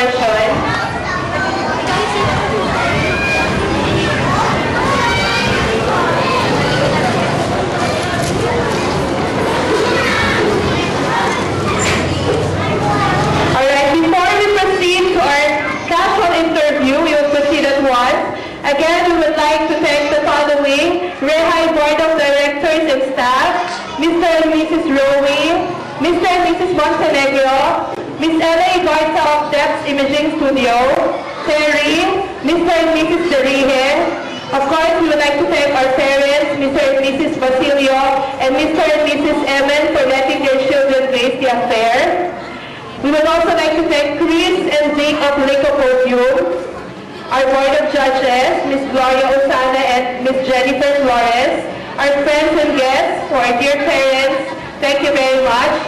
portion. Alright, before we proceed to our casual interview, we will proceed at once. Again, we would like to thank the following Rehay Board of Directors and staff, Mr. and Mrs. Rowe, Mr. and Mrs. Montenegro, Ms. Ella Ibarza of Depths Imaging Studio, Terry, Mr. and Mrs. Derihe. Of course, we would like to thank our parents, Mr. and Mrs. Basilio, and Mr. and Mrs. Eman for letting their children grace the affair. We would also like to thank Chris and Jake of Lico Podium, our Board of Judges, Ms. Gloria Osana and Ms. Jennifer Flores, our friends and guests, to our dear parents, thank you very much.